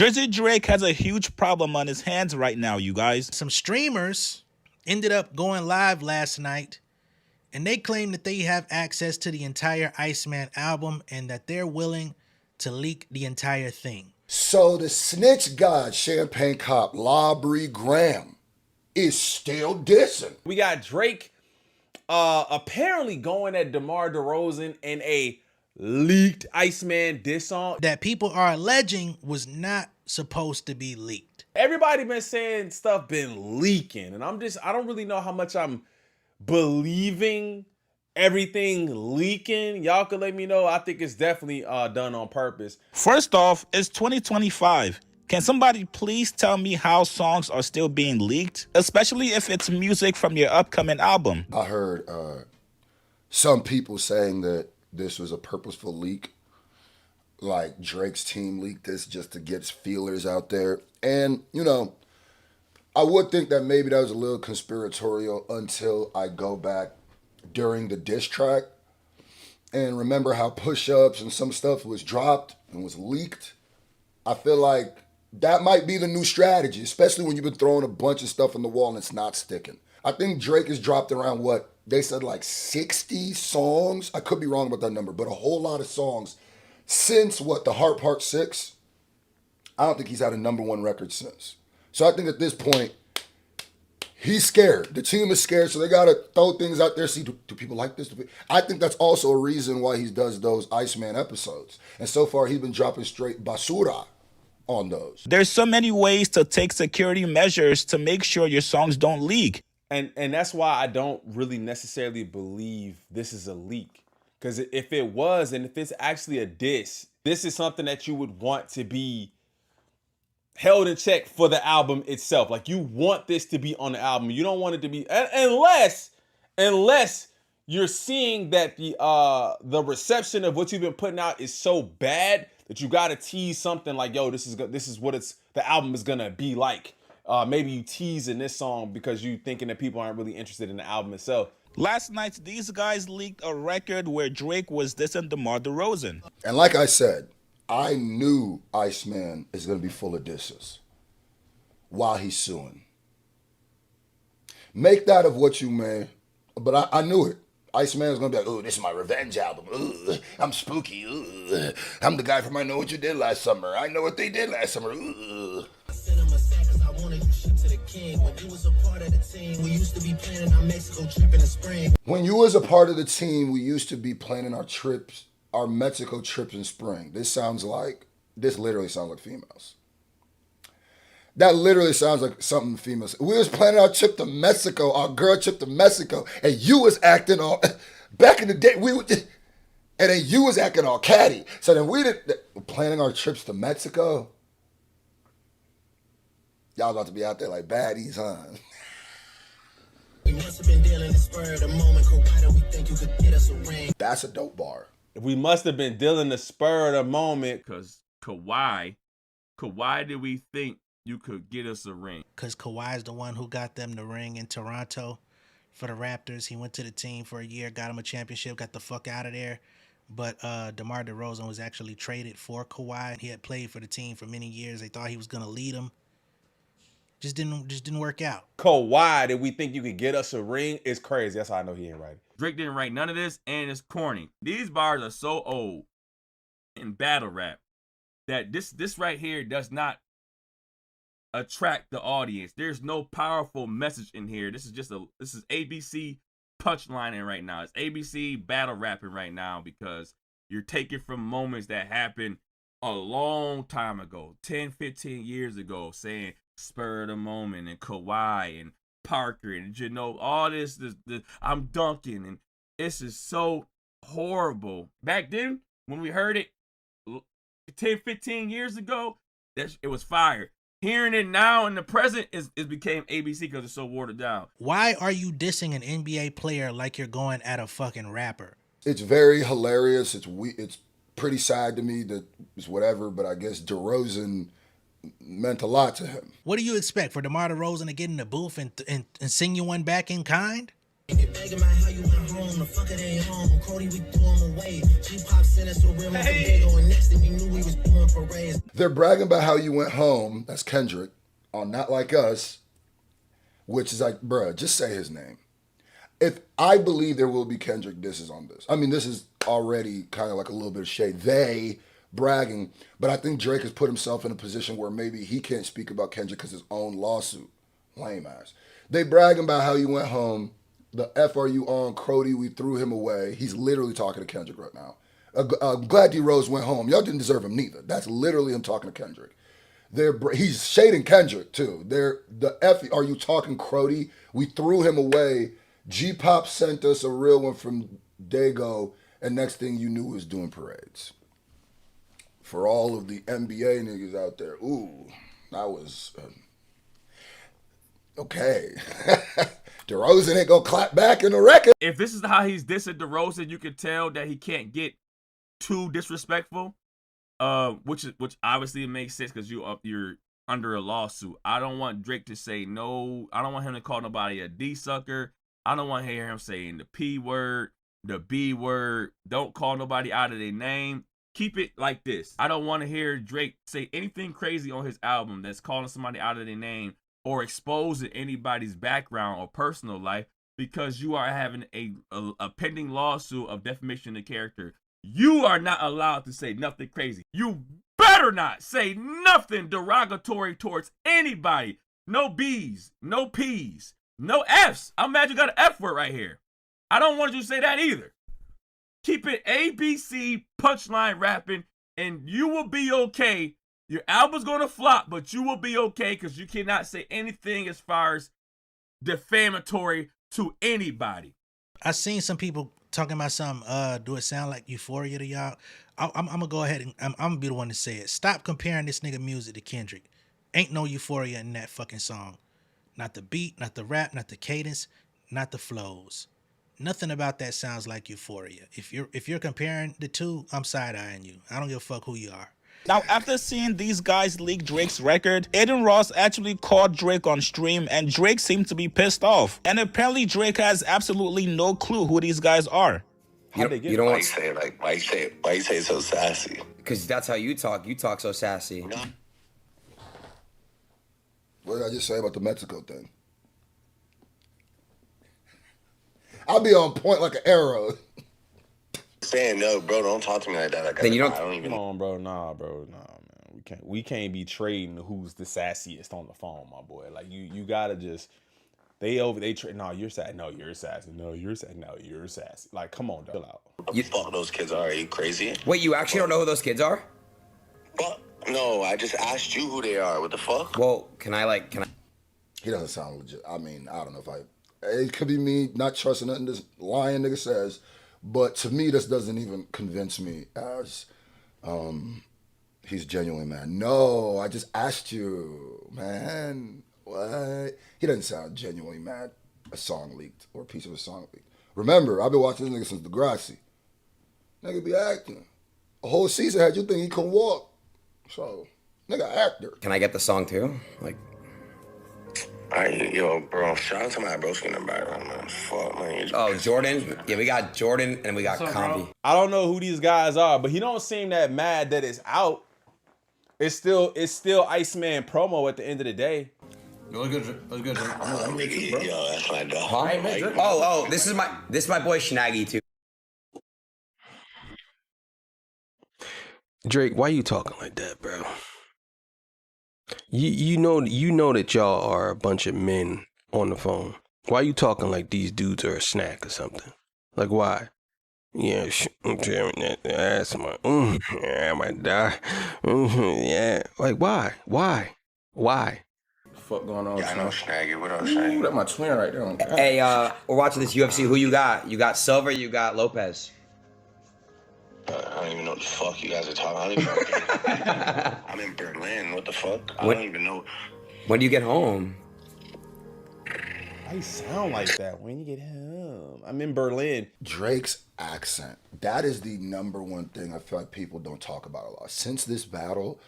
Jersey Drake has a huge problem on his hands right now, you guys. Some streamers ended up going live last night, and they claim that they have access to the entire Iceman album and that they're willing to leak the entire thing. So the snitch god, Champagne Cop, Labrie Graham, is still dissing. We got Drake apparently going at Demar Derozan in a leaked Iceman diss song that people are alleging was not supposed to be leaked. Everybody been saying stuff been leaking, and I don't really know how much I'm believing everything leaking. Y'all could let me know. I think it's definitely done on purpose. First off, it's 2025. Can somebody please tell me how songs are still being leaked, especially if it's music from your upcoming album? I heard some people saying that this was a purposeful leak, like Drake's team leaked this just to get feelers out there. And, you know, I would think that maybe that was a little conspiratorial until I go back during the diss track and remember how push-ups and some stuff was dropped and was leaked. I feel like that might be the new strategy, especially when you've been throwing a bunch of stuff in the wall and it's not sticking. I think Drake has dropped around what? They said like 60 songs. I could be wrong about that number, but a whole lot of songs since what, the Heart Part 6? I don't think he's had a #1 record since. So I think at this point, he's scared. The team is scared, so they got to throw things out there. See, do people like this? I think that's also a reason why he does those Iceman episodes. And so far, he's been dropping straight basura on those. There's so many ways to take security measures to make sure your songs don't leak. And that's why I don't really necessarily believe this is a leak. Because if it was, and if it's actually a diss, this is something that you would want to be held in check for the album itself. Like, you want this to be on the album. You don't want it to be, unless you're seeing that the reception of what you've been putting out is so bad that you got to tease something like, yo, this is what the album is gonna be like. Maybe you tease in this song because you thinking that people aren't really interested in the album itself. Last night, these guys leaked a record where Drake was dissing DeMar DeRozan. And like I said, I knew Iceman is going to be full of disses while he's suing. Make that of what you may, but I knew it. Iceman is going to be like, oh, this is my revenge album. Ooh, I'm spooky. Ooh, I'm the guy from I Know What You Did Last Summer. I know what they did last summer. Ooh. When you was a part of the team, we used to be planning our Mexico trip in the spring. When you was a part of the team, we used to be planning our Mexico trip in spring. This literally sounds like females. That literally sounds like something females. We was planning our trip to Mexico, our girl trip to Mexico, and you was acting all, back in the day, and then you was acting all catty. So then we planning our trips to Mexico. Y'all about to be out there like baddies, huh? We must have been dealing the spur of the moment. Why do we think you could get us a ring? That's a dope bar. We must have been dealing the spur of the moment. Because Kawhi did we think you could get us a ring? Because Kawhi's the one who got them the ring in Toronto for the Raptors. He went to the team for a year, got him a championship, got the fuck out of there. But DeMar DeRozan was actually traded for Kawhi. He had played for the team for many years. They thought he was going to lead them. Just didn't work out. Kawhi, did we think you could get us a ring? It's crazy. That's how I know he ain't right. Drake didn't write none of this, and it's corny. These bars are so old in battle rap that this right here does not attract the audience. There's no powerful message in here. This is ABC punchlining right now. It's ABC battle rapping right now because you're taking from moments that happened a long time ago, 10, 15 years ago, saying spur of the moment and Kawhi and Parker and all this I'm dunking, and this is so horrible. Back then when we heard it 10, 15 years ago, it was fire. Hearing it now in the present it became ABC because it's so watered down. Why are you dissing an NBA player like you're going at a fucking rapper? It's very hilarious. It's pretty sad to me that it's whatever, but I guess DeRozan meant a lot to him. What do you expect for DeMar DeRozan to get in the booth and sing you one back in kind? home, the fucker they on. Cody, we threw him away. G-Pop sent us a real one from Diego, and next thing we knew we was doing parades. They're bragging about how you went home, that's Kendrick, on Not Like Us, which is like, bruh, just say his name. If I believe there will be Kendrick disses on this. I mean, this is already kind of like a little bit of shade. They bragging, but I think Drake has put himself in a position where maybe he can't speak about Kendrick because his own lawsuit. Lame ass. They bragging about how you went home. The F are you on, Crody? We threw him away. He's literally talking to Kendrick right now. I'm glad D Rose went home. Y'all didn't deserve him neither. That's literally him talking to Kendrick. He's shading Kendrick too. The F are you talking, Crody? We threw him away. G-Pop sent us a real one from Dago, and next thing you knew was doing parades. For all of the NBA niggas out there, ooh, that was okay. DeRozan ain't gonna clap back in the record. If this is how he's dissing DeRozan, you can tell that he can't get too disrespectful. Which obviously makes sense because you're under a lawsuit. I don't want Drake to say no. I don't want him to call nobody a D sucker. I don't want to hear him saying the P word, the B word. Don't call nobody out of their name. Keep it like this. I don't want to hear Drake say anything crazy on his album that's calling somebody out of their name or exposing anybody's background or personal life because you are having a pending lawsuit of defamation of character. You are not allowed to say nothing crazy. You better not say nothing derogatory towards anybody. No B's, no P's, no F's. I'm mad you got an F word right here. I don't want you to say that either. Keep it ABC punchline rapping and you will be okay. Your album's going to flop, but you will be okay because you cannot say anything as far as defamatory to anybody. I seen some people talking about something. Do it sound like Euphoria to y'all? I'm gonna go ahead and I'm gonna be the one to say it. Stop comparing this nigga music to Kendrick. Ain't no Euphoria in that fucking song. Not the beat, not the rap, not the cadence, not the flows. Nothing about that sounds like Euphoria. If you're comparing the two, I'm side-eyeing you. I don't give a fuck who you are. Now, after seeing these guys leak Drake's record, Aiden Ross actually called Drake on stream, and Drake seemed to be pissed off. And apparently Drake has absolutely no clue who these guys are. How'd they get You don't want to say why you say it so sassy? Because that's how you talk. You talk so sassy. What did I just say about the Mexico thing? I'll be on point like an arrow. Saying no, bro, don't talk to me like that. Then you don't. I don't even. Come on, bro. Nah, man. We can't be trading who's the sassiest on the phone, my boy. Like you gotta just they trade. No, you're sassy. No, you're sassy. No, you're sassy. No, you're sassy. Like, come on, chill out. What the fuck those kids are you crazy? Wait, you actually don't know who those kids are? What? No, I just asked you who they are. What the fuck? Well, can I? He doesn't sound legit. I mean, I don't know if it could be me not trusting nothing this lying nigga says, but to me, this doesn't even convince me as he's genuinely mad. No, I just asked you, man. What? He doesn't sound genuinely mad. A song leaked or a piece of a song leaked. Remember, I've been watching this nigga since Degrassi. Nigga be acting. A whole season had you think he couldn't walk. So, nigga actor. Can I get the song too? Like. Alright, yo, bro, shout out to my broski in the background, man. Fuck, man. Oh, Jordan. Yeah, we got Jordan and we got Combi. I don't know who these guys are, but he don't seem that mad that it's out. It's still Iceman promo at the end of the day. Yo, that's my dog. Huh? Oh, this is my boy Shnaggy too. Drake, why you talking like that, bro? You know that y'all are a bunch of men on the phone. Why you talking like these dudes are a snack or something? Like why? Yeah, I'm tearing that ass. Yeah, I might die. Yeah, like why? What the fuck going on? Yeah, I know Snaggy. What up, Snaggy? Ooh, that's my twin right there. Hey, we're watching this UFC. Who you got? You got Silver. You got Lopez. I don't even know what the fuck you guys are talking about. I'm in Berlin. What the fuck? I don't even know. When do you get home? Why you sound like that when you get home? I'm in Berlin. Drake's accent. That is the number one thing I feel like people don't talk about a lot. Since this battle,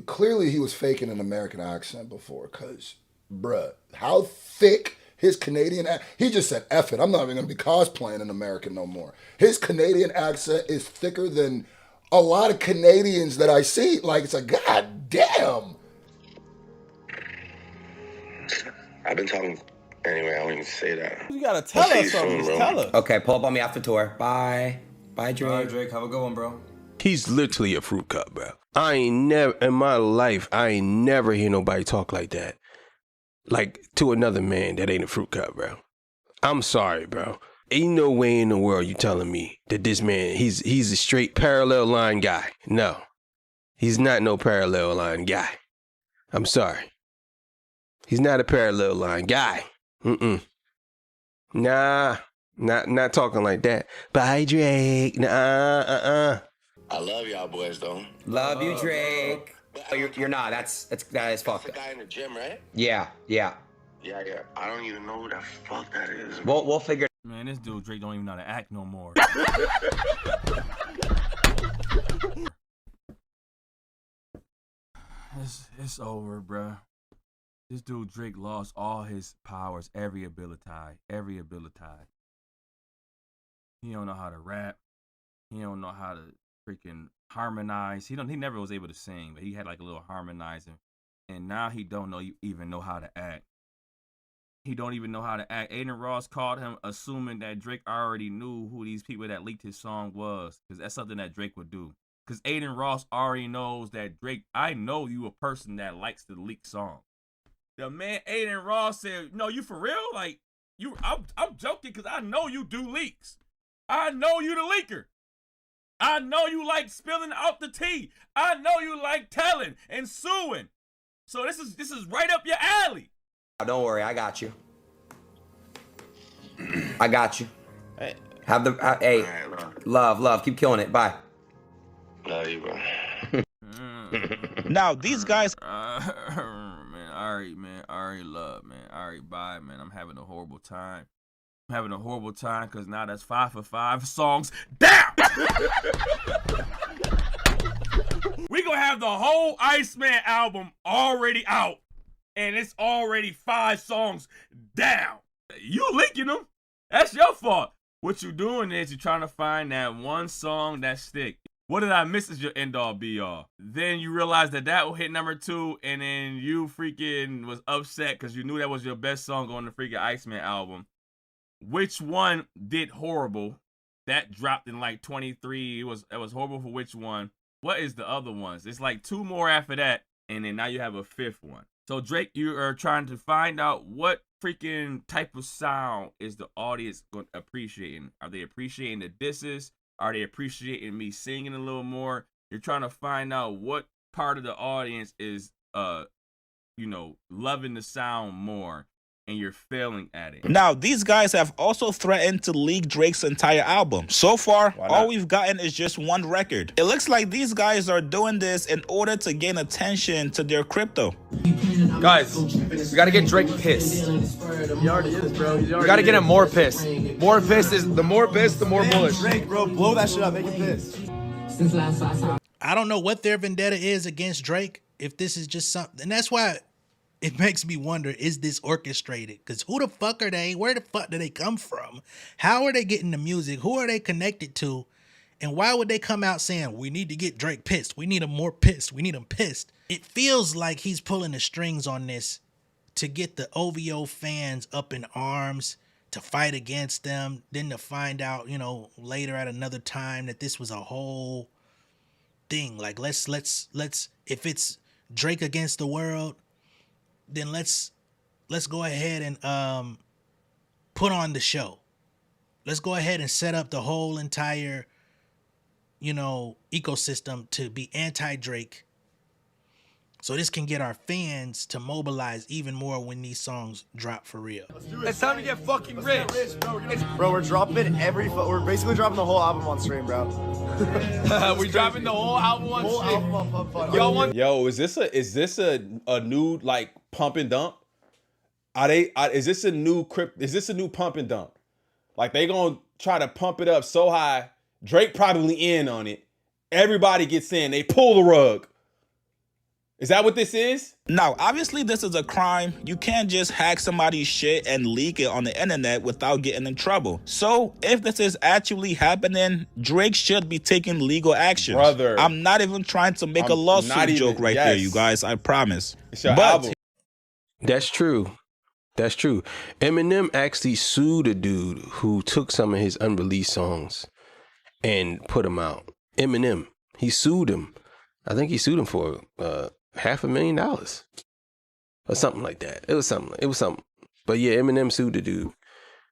clearly he was faking an American accent before, because, bruh, how thick His Canadian, he just said, F it, I'm not even going to be cosplaying an American no more. His Canadian accent is thicker than a lot of Canadians that I see. Like, it's like, God damn. I've been talking. Anyway, I won't even say that. You gotta tell I'll see us you something. soon, Just bro. tell us. Okay, pull up on me after tour. Bye. Bye, Drake. All right, Drake, have a good one, bro. He's literally a fruit cup, bro. I ain't never, in my life, I ain't never hear nobody talk like that. Like, to another man that ain't a fruit cup, bro. I'm sorry, bro. Ain't no way in the world you telling me that this man, he's a straight parallel line guy. No. He's not no parallel line guy. I'm sorry. He's not a parallel line guy. Nah. Not talking like that. Bye, Drake. Nah, I love y'all boys, though. Love you, Drake. Oh, you're not. That is That's fucked the up. guy in the gym, right? Yeah. Yeah. I don't even know who the fuck that is. We'll figure. Man, this dude Drake don't even know how to act no more. It's over, bruh. This dude Drake lost all his powers, every ability. He don't know how to rap. He don't know how to freaking harmonize. He never was able to sing, but he had like a little harmonizer. And now he don't even know how to act. He don't even know how to act. Aiden Ross called him assuming that Drake already knew who these people that leaked his song was. Because that's something that Drake would do. Because Aiden Ross already knows that Drake, I know you a person that likes to leak songs. The man Aiden Ross said, no, you for real? Like, I'm joking because I know you do leaks. I know you the leaker. I know you like spilling out the tea. I know you like telling and suing. So this is right up your alley. Don't worry, I got you. I got you. Hey. Hey, Right, love, keep killing it. Bye. love you, bro. Now, these guys Man, Ari, love, man. Ari, bye, man. I'm having a horrible time. Because now that's 5 for 5 songs down. We gonna have the whole Iceman album already out, and it's already 5 songs down. You leaking them? That's your fault. What you doing is you're trying to find that one song that stick. What did I miss is your end all be all. Then you realize that will hit number 2, and then you freaking was upset because you knew that was your best song on the freaking Iceman album. Which one did horrible? That dropped in like 23. It was horrible for which one? What is the other ones? It's like 2 more after that, and then now you have a 5th one. So Drake, you are trying to find out what freaking type of sound is the audience appreciating. Are they appreciating the disses? Are they appreciating me singing a little more? You're trying to find out what part of the audience is, loving the sound more, and you're failing at it. Now, these guys have also threatened to leak Drake's entire album. So far, all we've gotten is just one record. It looks like these guys are doing this in order to gain attention to their crypto. Guys, we gotta get Drake pissed. He already is, bro. We gotta get him more pissed. More pissed is the more pissed, the more bullish. Drake, bro, blow that shit up, make him pissed. I don't know what their vendetta is against Drake, if this is just something. And that's why it makes me wonder, is this orchestrated? Because who the fuck are they? Where the fuck do they come from? How are they getting the music? Who are they connected to? And why would they come out saying, we need to get Drake pissed? We need him more pissed. We need him pissed. It feels like he's pulling the strings on this to get the OVO fans up in arms, to fight against them, then to find out, later at another time that this was a whole thing. Like, let's if it's Drake against the world, then let's go ahead and put on the show. Let's go ahead and set up the whole entire, ecosystem to be anti-Drake. So this can get our fans to mobilize even more when these songs drop for real. It's time to get fucking rich. Bro, we're dropping we're basically dropping the whole album on stream, bro. We're dropping the whole album on stream. Y'all want? Yo, is this a new like pump and dump? Is this a new pump and dump? Like they gonna try to pump it up so high, Drake probably in on it. Everybody gets in, they pull the rug. Is that what this is? Now, obviously, this is a crime. You can't just hack somebody's shit and leak it on the internet without getting in trouble. So, if this is actually happening, Drake should be taking legal action. Brother. I'm not even trying to make a lawsuit joke right there, you guys. I promise. It's your album. That's true. That's true. Eminem actually sued a dude who took some of his unreleased songs and put them out. Eminem. He sued him. I think he sued him for $500,000 or something like that. It was something. But yeah, Eminem sued the dude.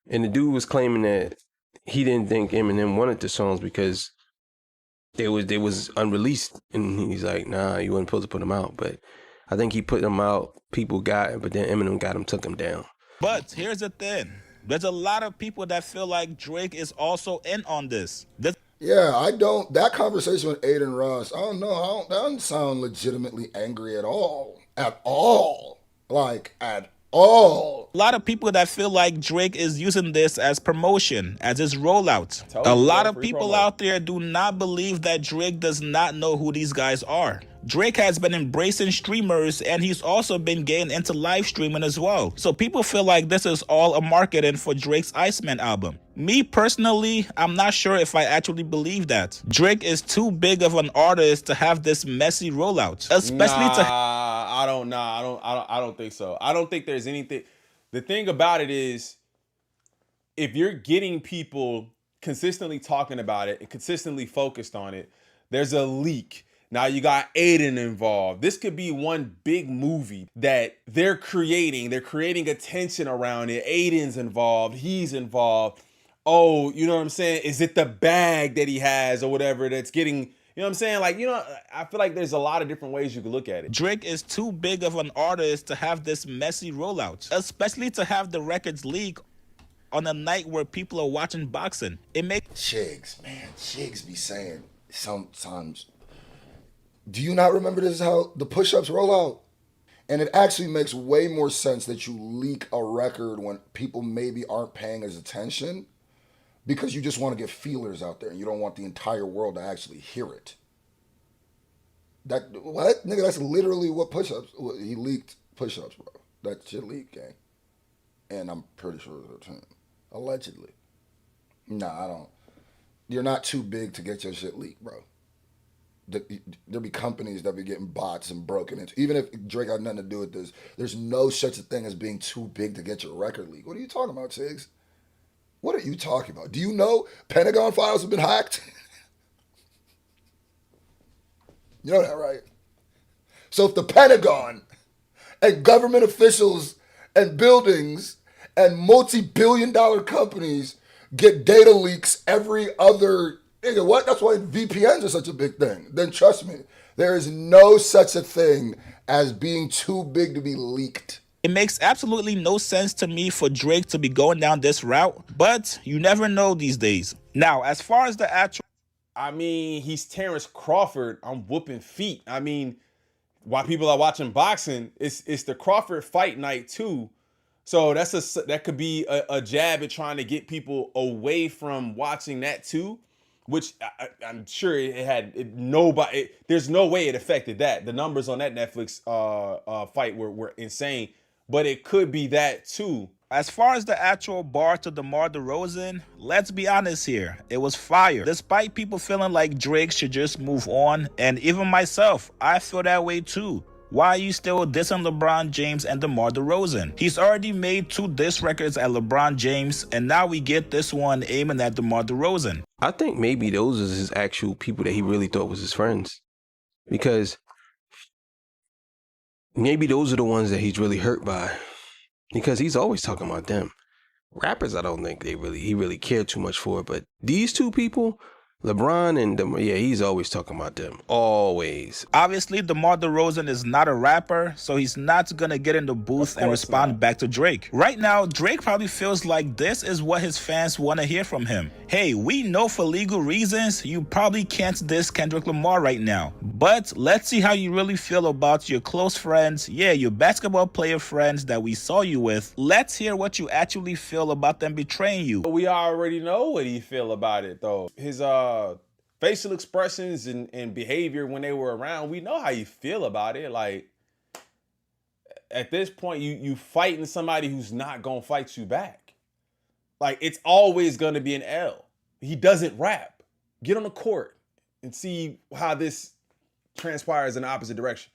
And the dude was claiming that he didn't think Eminem wanted the songs because they was unreleased. And he's like, nah, you weren't supposed to put them out. But I think he put them out. People got it, but then Eminem got him, took him down. But here's the thing. There's a lot of people that feel like Drake is also in on this. Yeah, I don't. That conversation with Aiden Ross, I don't know. That doesn't sound legitimately angry at all. At all. Like, at all. A lot of people that feel like Drake is using this as promotion, as his rollout. A lot of people out there do not believe that Drake does not know who these guys are. Drake has been embracing streamers, and he's also been getting into live streaming as well. So people feel like this is all a marketing for Drake's Iceman album. Me personally, I'm not sure if I actually believe that. Drake is too big of an artist to have this messy rollout, especially I don't think so. I don't think there's anything. The thing about it is, if you're getting people consistently talking about it and consistently focused on it, there's a leak. Now you got Aiden involved. This could be one big movie that they're creating. They're creating attention around it. Aiden's involved. He's involved. Oh, you know what I'm saying? Is it the bag that he has or whatever that's getting, you know what I'm saying? Like, you know, I feel like there's a lot of different ways you could look at it. Drake is too big of an artist to have this messy rollout, especially to have the records leak on a night where people are watching boxing. It makes Chigs be saying sometimes, do you not remember this is how the push-ups roll out? And it actually makes way more sense that you leak a record when people maybe aren't paying as attention, because you just want to get feelers out there and you don't want the entire world to actually hear it. What? Nigga, that's literally what push-ups, he leaked push-ups, bro. That shit leaked, gang. And I'm pretty sure it was him. Allegedly. Nah, I don't. You're not too big to get your shit leaked, bro. There'll be companies that be getting bots and broken into. Even if Drake had nothing to do with this, there's no such a thing as being too big to get your record leaked. What are you talking about, Tiggs? What are you talking about? Do you know Pentagon files have been hacked? You know that, right? So if the Pentagon and government officials and buildings and multi-billion-dollar companies get data leaks every other... Nigga, what? That's why VPNs are such a big thing. Then trust me, there is no such a thing as being too big to be leaked. It makes absolutely no sense to me for Drake to be going down this route, but you never know these days. Now, as far as the actual... I mean, he's Terrence Crawford. I'm whooping feet. I mean, while people are watching boxing, it's the Crawford fight night too. So that could be a jab at trying to get people away from watching that too. Which I'm sure there's no way it affected that. The numbers on that Netflix fight were insane, but it could be that too. As far as the actual bar to Demar Derozan, let's be honest here, it was fire. Despite people feeling like Drake should just move on, and even myself, I feel that way too. Why are you still dissing LeBron James and DeMar DeRozan? He's already made 2 diss records at LeBron James, and now we get this one aiming at DeMar DeRozan. I think maybe those are his actual people that he really thought was his friends. Because maybe those are the ones that he's really hurt by. Because he's always talking about them. Rappers, I don't think he really cared too much for, but these 2 people... LeBron and he's always talking about them. Always. Obviously, DeMar DeRozan is not a rapper, so he's not gonna get in the booth and respond back to Drake. Right now, Drake probably feels like this is what his fans want to hear from him. Hey, we know for legal reasons, you probably can't diss Kendrick Lamar right now. But let's see how you really feel about your close friends, your basketball player friends that we saw you with. Let's hear what you actually feel about them betraying you. We already know what he feel about it, though. facial expressions and behavior when they were around, we know how you feel about it. Like, at this point, you fighting somebody who's not gonna fight you back. Like, it's always gonna be an L. He doesn't rap. Get on the court and see how this transpires in the opposite direction.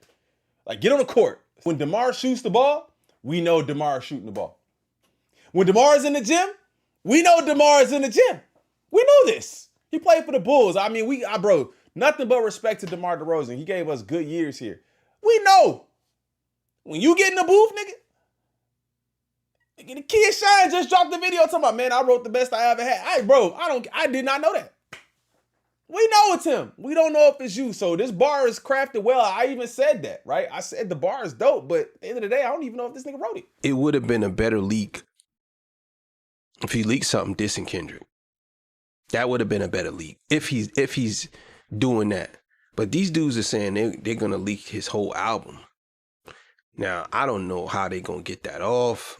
Like, get on the court. When Demar shoots the ball, we know Demar is shooting the ball. When Demar is in the gym, we know Demar is in the gym. We know this. He played for the Bulls. I mean, bro, nothing but respect to Demar Derozan. He gave us good years here. We know. When you get in the booth, nigga, the Kid Shine just dropped the video talking about, man, I wrote the best I ever had. I did not know that. We know it's him. We don't know if it's you. So this bar is crafted well. I even said that, right? I said the bar is dope, but at the end of the day, I don't even know if this nigga wrote it. It would have been a better leak if he leaked something dissing Kendrick. That would have been a better leak if he's doing that. But these dudes are saying they're gonna leak his whole album. Now, I don't know how they're going to get that off.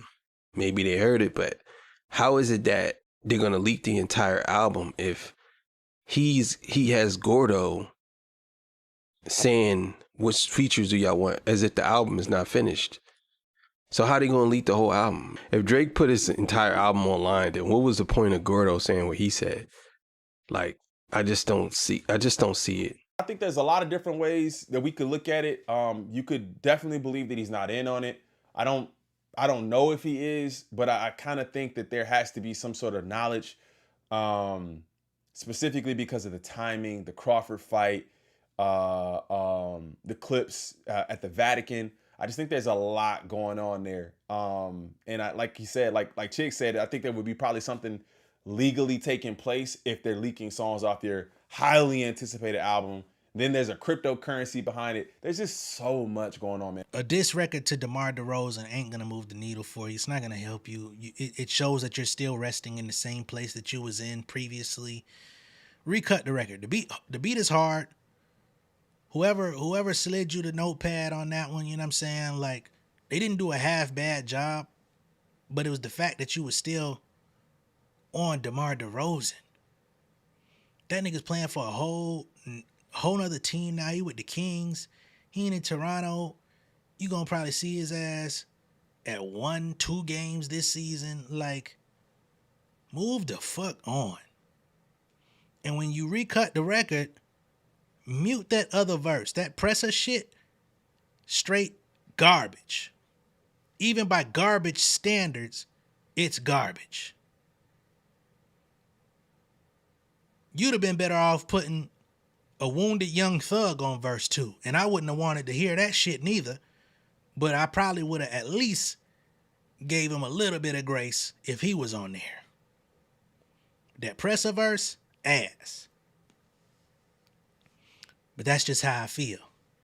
Maybe they heard it, but how is it that they're going to leak the entire album if he has Gordo saying, which features do y'all want, as if the album is not finished? So how they going to leak the whole album? If Drake put his entire album online, then what was the point of Gordo saying what he said? Like, I just don't see it. I think there's a lot of different ways that we could look at it. You could definitely believe that he's not in on it. I don't know if he is, but I kind of think that there has to be some sort of knowledge, specifically because of the timing, the Crawford fight, the clips at the Vatican. I just think there's a lot going on there. And like he said, like Chick said, I think there would be probably something legally taking place if they're leaking songs off their highly anticipated album. Then there's a cryptocurrency behind it. There's just so much going on, man. A diss record to Demar Derozan ain't gonna move the needle for you. It's not gonna help you. It shows that you're still resting in the same place that you was in previously. Recut the record. The beat is hard. Whoever slid you the notepad on that one, you know what I'm saying? Like, they didn't do a half bad job, but it was the fact that you was still on Demar Derozan. That nigga's playing for a whole nother team now. He with the Kings. He ain't in Toronto. You gonna probably see his ass at 1-2 games this season. Like, move the fuck on. And when you recut the record, mute that other verse. That presser shit, straight garbage. Even by garbage standards, it's garbage. You'd have been better off putting a wounded young thug on verse 2. And I wouldn't have wanted to hear that shit neither. But I probably would have at least gave him a little bit of grace if he was on there. That presser verse, ass. But that's just how I feel.